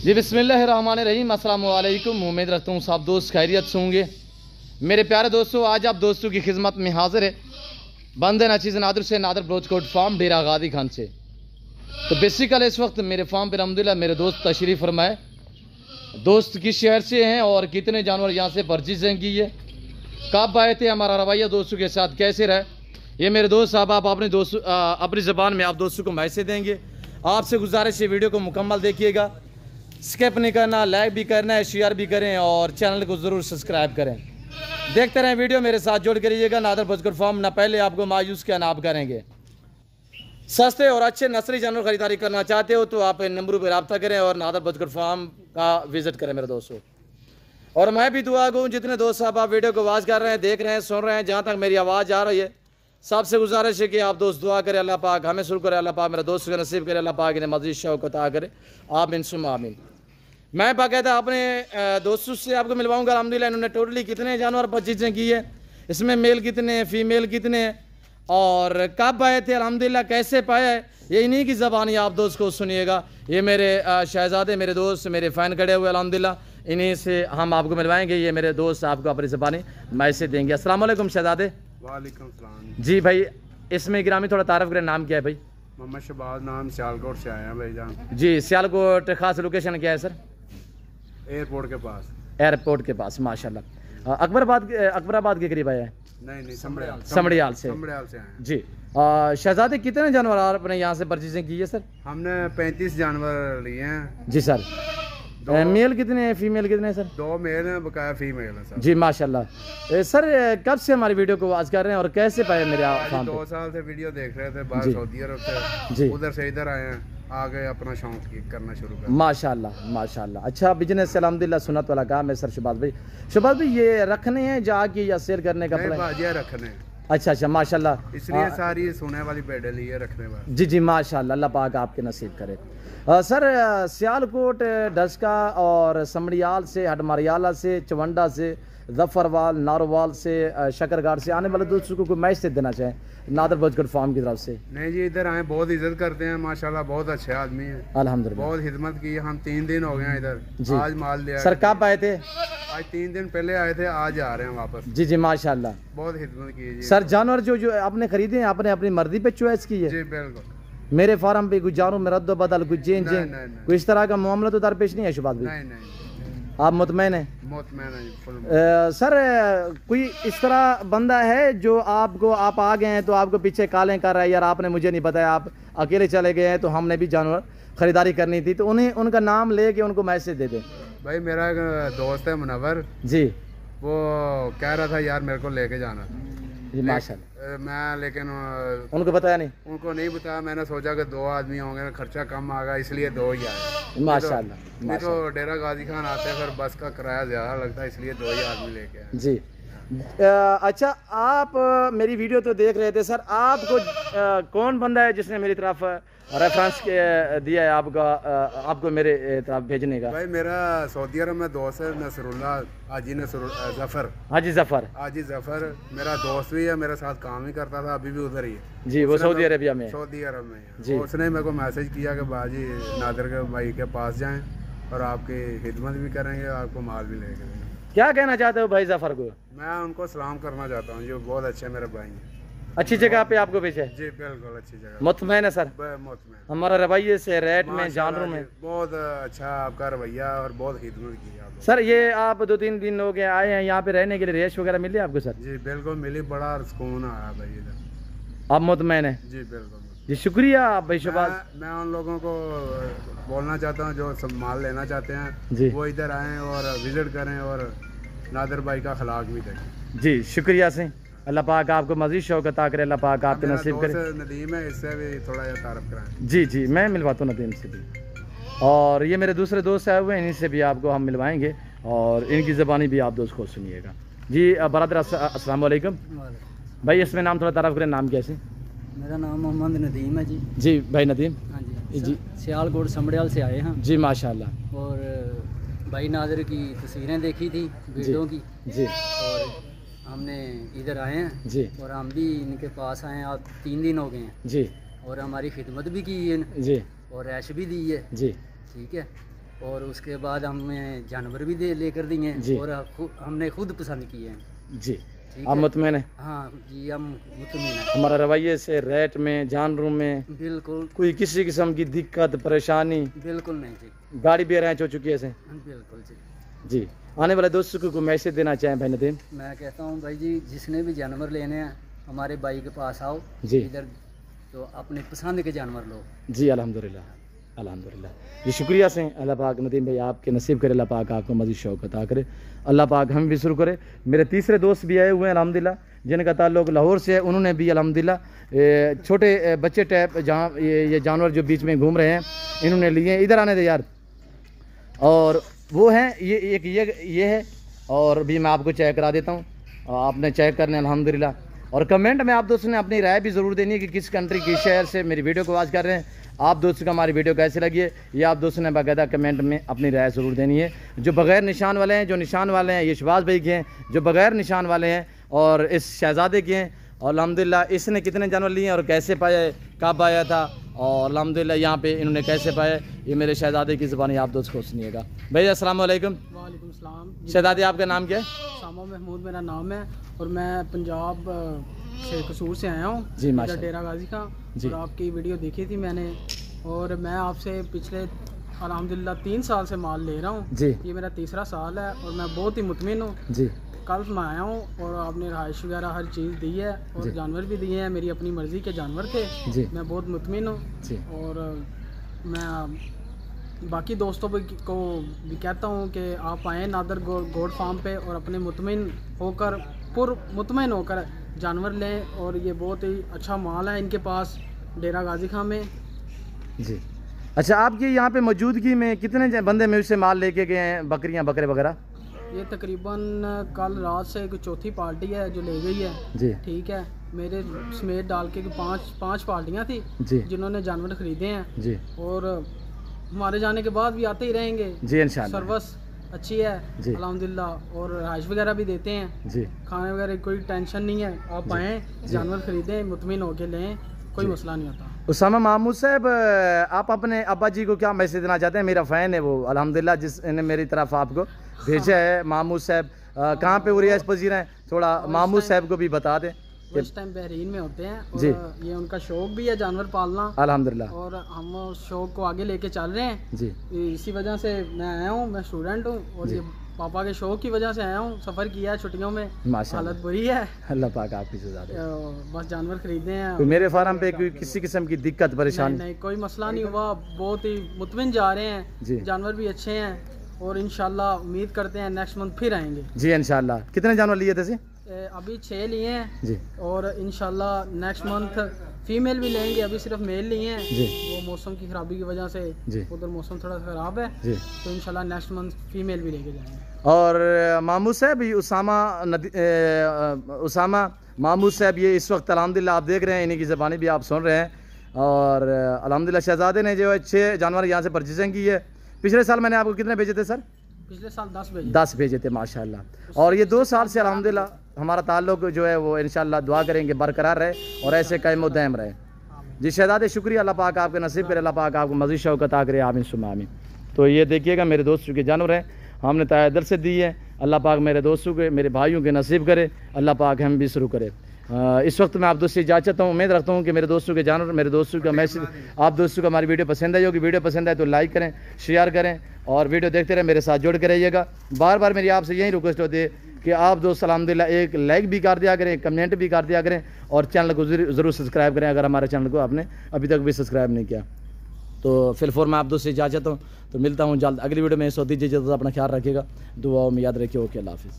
जी बिस्मिल्लाहिर्रहमानिर्रहीम, अस्सलाम वालेकुम। उम्मीद रखता हूँ सब दोस्त खैरियत से होंगे। मेरे प्यारे दोस्तों, आज आप दोस्तों की खिदमत में हाजिर है बंदे नचीज़ नादर से, नादर ब्रोचकोट फार्म, डेरा गादी खान से। तो बेसिकल इस वक्त मेरे फार्म पर अल्हम्दुलिल्लाह मेरे दोस्त तशरीफ़ फरमाए। दोस्त किस शहर से हैं और कितने जानवर यहाँ से परचेजिंग की है, कब आए थे, हमारा रवैया दोस्तों के साथ कैसे रहे, ये मेरे दोस्त साहब आप अपनी ज़बान में आप दोस्तों को मैसेज देंगे। आपसे गुजारिश है वीडियो को मुकम्मल देखिएगा, स्किप नहीं करना, लाइक भी करना है, शेयर भी करें और चैनल को ज़रूर सब्सक्राइब करें। देखते रहें वीडियो, मेरे साथ जुड़ कर रहिएगा। नादर ब्रोचकोट फार्म ना पहले आपको मायूस क्या नाप करेंगे। सस्ते और अच्छे नस्ली जानवर खरीदारी करना चाहते हो तो आप इन नंबरों पर रब्ता करें और नादर ब्रोचकोट फार्म का विजिट करें मेरे दोस्तों। और मैं भी दुआ कहूँ जितने दोस्त साहब आप वीडियो को वाच कर रहे हैं, देख रहे हैं, सुन रहे हैं, जहाँ तक मेरी आवाज़ आ रही है, सबसे गुजारिश है कि आप दोस्त दुआ करें, अल्लाह पाक हमें शुरू करे, अल्लाह पाक मेरे दोस्त को नसीब करे, अल्लाह पाक इन्हें मज़ीद शौक़ अता करे, आमीन सुम्मा आमीन। मैं बाकायदा अपने दोस्तों से आपको मिलवाऊंगा। अल्हम्दुलिल्लाह इन्होंने टोटली कितने जानवर परचेजिंग की है, इसमें मेल कितने हैं, फीमेल कितने हैं और कब आए थे, अल्हम्दुलिल्लाह कैसे पाया है, ये इन्हीं की ज़बानी आप दोस्त को सुनिएगा। ये मेरे शहजादे, मेरे दोस्त, मेरे फ़ैन खड़े हुए, अल्हम्दुलिल्लाह इन्हीं से हम आपको मिलवाएंगे। ये मेरे दोस्त आपको अपनी ज़बानी मैसेज देंगे। अस्सलाम वालेकुम शहजादे। वालेकुम सलाम जी भाई, इसमें गिरामी थोड़ा तारफ़ करें, नाम क्या है भाई? मोहम्मद शहबाज, नाम सियालकोट से आए हैं भाई जान। जी, सियालकोट, ख़ास लोकेशन क्या है सर? एयरपोर्ट के पास। एयरपोर्ट के पास, माशाल्लाह। अकबराबाद के करीब आया है? नहीं, समड़ियाल से से आए हैं जी। शहजादे कितने जानवर आपने यहाँ से परचेजिंग की है सर? हमने 35 जानवर लिए हैं जी सर। मेल कितने हैं, फीमेल कितने हैं सर? 2 मेल हैं, बकाया फीमेल है सर। जी माशाल्लाह। सर कब से हमारी वीडियो को वॉच कर रहे हैं और कैसे पाए मेरे फार्म पे? 2 साल से वीडियो देख रहे थे, बाहर सऊदी अरब से, उधर से इधर आए हैं, आगे अपना शौक करना शुरू कर। माशाल्लाह। अच्छा बिजनेस अल्हम्दुलिल्लाह सुन्नत वाला काम है सर। शहबाज भाई ये रखने हैं जाके या सेल करने का प्लान? ये रखने हैं। अच्छा माशाल्लाह, इसलिए सारी सोने वाली बेडे लिए रखने वाले। जी माशाल्लाह, अल्लाह पाक आपके नसीब करे। सर सियालकोट, डस्का और समड़ियाल से, हडमारियाला से, चवंडा से, जफरवाल, नारोवाल से, शकरगाड़ से आने वाले दोस्तों को कोई मैसेज देना चाहें नादर ब्रोचकोट फार्म की तरफ से? नहीं जी, इधर आए, बहुत इज्जत करते हैं माशाल्लाह, बहुत अच्छे आदमी हैं अल्हम्दुलिल्लाह, बहुत खिदमत की। हम 3 दिन हो गए हैं इधर, आज माल लिया। सर कब आए थे? आज 3 दिन पहले आए थे, आज आ रहे हैं वापस। जी माशाल्लाह, बहुत खिदमत की जी। सर जानवर जो आपने खरीदे हैं आपने अपनी मर्जी पे चॉइस की है? जी बिल्कुल। मेरे फार्म पे कुछ जानवर में रद्द बदल, कुछ चेंज, कोई इस तरह का मामला तो दरपेश नहीं है शहबाज भाई? नहीं, आप मुतमैन हैं? मुतमैन है। सर कोई इस तरह बंदा है जो आपको, आप आ गए हैं तो आपको पीछे कालें कर रहा है, यार आपने मुझे नहीं बताया, आप अकेले चले गए हैं तो हमने भी जानवर खरीदारी करनी थी, तो उन्हें उनका नाम लेके उनको मैसेज दे दें। भाई मेरा एक दोस्त है मुनव्वर जी, वो कह रहा था यार मेरे को लेके जाना जी माशाल्लाह, मैं लेकिन उनको बताया नहीं? उनको नहीं बताया, मैंने सोचा कि 2 आदमी होंगे, खर्चा कम आएगा, इसलिए 2 ही आए। माशाल्लाह। नहीं तो डेरा गाजी खान आते हैं, फिर बस का किराया ज़्यादा लगता है, इसलिए 2 ही आदमी लेके आए। जी। अच्छा, आप मेरी वीडियो तो देख रहे थे सर, आपको कौन बंदा है जिसने मेरी तरफ रेफरेंस दिया है आपको मेरे तरफ भेजने का? भाई मेरा सऊदी अरब में दोस्त है नसरुल्लाह, हाजी जफर मेरा दोस्त भी है, मेरे साथ काम ही करता था, अभी भी उधर ही है जी, वो सऊदी अरबिया में? सऊदी अरब में जी। उसने मेरे को मैसेज किया कि बाजी नादर के भाई के पास जाएं और आपकी खिदमत भी करेंगे, आपको माल भी लेके देंगे। क्या कहना चाहते हो भाई जफर को? मैं उनको सलाम करना चाहता हूँ, जो बहुत अच्छे मेरे भाई हैं। अच्छी जगह पे आपको भेजा? जी बिल्कुल अच्छी जगह। मुतमैन है सर? मुतमैन। हमारा रवैये से, रेट में, जानवरों में बहुत अच्छा आपका रवैया और बहुत खिदमत की आपने। सर ये आप 2-3 दिन हो गए आए हैं यहाँ पे रहने के लिए, रेस्ट वगैरह मिली आपको सर? जी बिल्कुल मिली, बड़ा सुकून आया भाई इधर। आप मुतमैन है? जी बिल्कुल जी, शुक्रिया भाई शहबाज। मैं उन लोगों को बोलना चाहता हूँ जो सब माल लेना चाहते हैं जी, वो इधर आएँ और विजिट करें और नादर भाई का खलाक भी देखें। जी शुक्रिया से, अल्लाह पाक आपको मज़ीद शौक़ अता करे, अल्लाह पाक आपके नसीब करे। नदीम है, इससे भी थोड़ा सा तारफ़ कराएं। जी मैं मिलवाता हूँ नदीम से भी, और ये मेरे दूसरे दोस्त आए हुए हैं, इन्हीं से भी आपको हम मिलवाएंगे और इनकी ज़बानी भी आप दोस्त को सुनिएगा। जी बरदर अस्सलाम वालेकुम भाई, इसमें नाम थोड़ा तारफ़ करें, नाम कैसे? मेरा नाम मोहम्मद नदीम है जी। जी भाई नदीम। हाँ जी सियालकोट समड़ियाल से आए हैं जी माशाल्लाह। और भाई नादर की तस्वीरें देखी थी वीडियो की जी, और हमने इधर आए हैं जी, और हम भी इनके पास आए हैं, आप 3 दिन हो गए हैं जी, और हमारी खिदमत भी की है जी और ऐश भी दी है जी। ठीक है, और उसके बाद हमें जानवर भी दे लेकर दिए जी। और हमने खुद पसंद किए हैं। जी, ठीक आप है? मुतमईन है? हाँ जी, हम मुतमिन हैं। हमारा रवैये से, रेट में, जानवरों में बिल्कुल कोई किसी किस्म की दिक्कत परेशानी? बिल्कुल नहीं जी। गाड़ी भी अरेंज हो चुकी है ऐसे? बिल्कुल जी। जी, आने वाले दोस्तों को मैसेज देना चाहें भाई नदीम? मैं कहता हूँ भाई जी, जिसने भी जानवर लेने हैं हमारे भाई के पास आओ जी। इधर, तो अपने पसंद के जानवर लो। जी अल्हम्दुलिल्लाह, अल्हम्दुलिल्लाह जी, शुक्रिया से अल्लाह पाक नदीम भाई आपके नसीब करे, अल्लाह पाक आपको मज़ीद शौक़ अता करे, अल्लाह पाक हम भी शुरू करे। मेरे तीसरे दोस्त भी आए हुए हैं अल्हम्दुलिल्लाह, जिनका ताल्लुक लाहौर से है। उन्होंने भी अल्हम्दुलिल्लाह छोटे बच्चे टाइप जहाँ ये जानवर जो बीच में घूम रहे हैं इन्होंने लिए। इधर आने दे यार। और वो हैं ये एक ये है, और भी मैं आपको चेक करा देता हूँ, आपने चेक करने अल्हम्दुलिल्लाह। और कमेंट में आप दोस्तों ने अपनी राय भी ज़रूर देनी है कि किस कंट्री, किस शहर से मेरी वीडियो को वॉच कर रहे हैं, आप दोस्तों को हमारी वीडियो कैसी लगी है, ये आप दोस्तों ने बाकायदा कमेंट में अपनी राय ज़रूर देनी है। जो बग़ैर निशान वाले हैं, जो निशान वाले हैं, ये शहबाज भाई के हैं। जो बग़ैर निशान वाले हैं और इस शहज़ादे के हैं। और अल्हम्दुलिल्लाह इसने कितने जानवर लिए हैं और कैसे पाया, कब आया था, और अल्हम्दुलिल्लाह यहाँ पे इन्होंने कैसे पाया, ये मेरे शहज़ादे की ज़बानी आप दोस्त को सुनिएगा। भैया अस्सलाम वालेकुम। वालेकुम सलाम। शहज़ादे आपका नाम क्या है? सामा महमूद मेरा नाम है और मैं पंजाब से कसूर से आया हूँ जी, माशाअल्लाह। डेरा गाजी का। जी। और आपकी वीडियो देखी थी मैंने, और मैं आपसे पिछले अल्हम्दुलिल्लाह 3 साल से माल ले रहा हूँ जी। ये मेरा तीसरा साल है और मैं बहुत ही मुतमिन हूँ। जी कल मैं आया हूँ और आपने रहाइश वगैरह हर चीज़ दी है और जी। जानवर भी दिए हैं, मेरी अपनी मर्ज़ी के जानवर थे। जी मैं बहुत मुतमिन हूँ। जी और मैं बाकी दोस्तों को भी कहता हूँ कि आप आएँ नादर गोड फार्म पे और अपने मुतमिन होकर जानवर लें। और ये बहुत ही अच्छा माल है इनके पास डेरा गाजी खां में। जी। अच्छा, आपकी यहाँ पे मौजूदगी में कितने बंदे मुझसे माल लेके गए हैं, बकरियाँ बकरे वगैरह? ये तकरीबन कल रात से एक चौथी पार्टी है जो ले गई है। जी ठीक है, मेरे समेत डाल के पाँच पार्टियाँ थी जी जिन्होंने जानवर खरीदे हैं। जी और हमारे जाने के बाद भी आते ही रहेंगे। जी इंशाल्लाह। सर्विस अच्छी है जी। अल्हम्दुलिल्लाह, और रहाइश वगैरह भी देते हैं। जी खाने वगैरह की कोई टेंशन नहीं है। आप आएँ, जानवर खरीदें, मुतमिन होके लें, कोई मसला नहीं होता। उसामा महमूद साहब, आप अपने अब्बा जी को क्या मैसेज देना चाहते हैं? मेरा फ़ैन है वो अल्हम्दुलिल्लाह, जिसने मेरी तरफ आपको भेजा है। महमूद साहब कहाँ पे रियाज पजीर हैं, थोड़ा महमूद साहब को भी बता दें। इस टाइम बहरीन में होते हैं और जी। ये उनका शौक भी है जानवर पालना अल्हम्दुलिल्लाह। और हम उस शौक को आगे लेके चल रहे हैं। जी इसी वजह से मैं आया हूँ, मैं स्टूडेंट हूँ और जी। ये पापा के शौक की वजह से आया हूँ। सफ़र किया है छुट्टियों में, माशाल्लाह, हालत बुरी है। अल्लाह पाक आपकी सजा दे। बस जानवर खरीदे हैं। तो मेरे फार्म पे कोई किसी किस्म की दिक्कत परेशानी? नहीं, कोई मसला नहीं हुआ, बहुत ही मुतमिन जा रहे हैं। जी। जानवर भी अच्छे हैं और इंशाल्लाह उम्मीद करते हैं नेक्स्ट मंथ फिर आएंगे। जी इंशाल्लाह। कितने जानवर लिए थे? अभी 6 लिए हैं जी और इंशाल्लाह नेक्स्ट मंथ फीमेल भी लेंगे। अभी सिर्फ मेल लिए हैं, जी वो मौसम की ख़राबी की वजह से जी उधर मौसम थोड़ा ख़राब है, जी। तो इंशाल्लाह नेक्स्ट मंथ फीमेल भी लेके जाएंगे। और महमूद साहब, ये उसामा महमूद साहब, ये इस वक्त अल्हम्दुलिल्लाह आप देख रहे हैं, इन्हीं की ज़बानी भी आप सुन रहे हैं। और अल्हम्दुलिल्लाह शहज़ादे ने जो है 6 जानवर यहाँ से परचेजिंग की है। पिछले साल मैंने आपको कितने भेजे थे सर? पिछले साल 10 भेजे। 10 भेजे थे माशाल्लाह। और ये 2 साल से अल्हम्दुलिल्लाह हमारा ताल्लुक जो है वो इंशाल्लाह दुआ करेंगे बरकरार रहे और ऐसे कायम दायम रहे। जी शहज़ादे, शुक्रिया, अल्लाह पाक आपके नसीब करे, अल्लाह पाक आपको मज़ीद शौक़ अता करे, आमीन सुम्मा आमीन। तो ये देखिएगा मेरे दोस्तों के जानवर हैं, हमने तायदर से दी है। अल्लाह पाक मेरे दोस्तों के, मेरे भाइयों के नसीब करे, अल्लाह पाक हम भी शुरू करे। इस वक्त मैं आप दोस्तों से इजाज़त चाहता हूँ। उम्मीद रखता हूँ कि मेरे दोस्तों के जानवर, मेरे दोस्तों का मैसेज आप दोस्तों को हमारी वीडियो पसंद आई होगी। वीडियो पसंद आए तो लाइक करें, शेयर करें और वीडियो देखते रहें, मेरे साथ जुड़ के रहिएगा। बार बार मेरी आपसे यही रिक्वेस्ट होती है कि आप दोस्त अल्हम्दुलिल्लाह एक लाइक भी कर दिया करें, कमेंट भी कर दिया करें और चैनल को ज़रूर सब्सक्राइब करें अगर हमारे चैनल को आपने अभी तक भी सब्सक्राइब नहीं किया। तो फिर मैं आप दोस्त से इजाज़त चाहता हूँ। तो मिलता हूँ जल्द अगली वीडियो में। सो दीजिए, अपना ख्याल रखिएगा, दुआओं में याद रखिए। ओके, अल्लाह हाफ़िज़।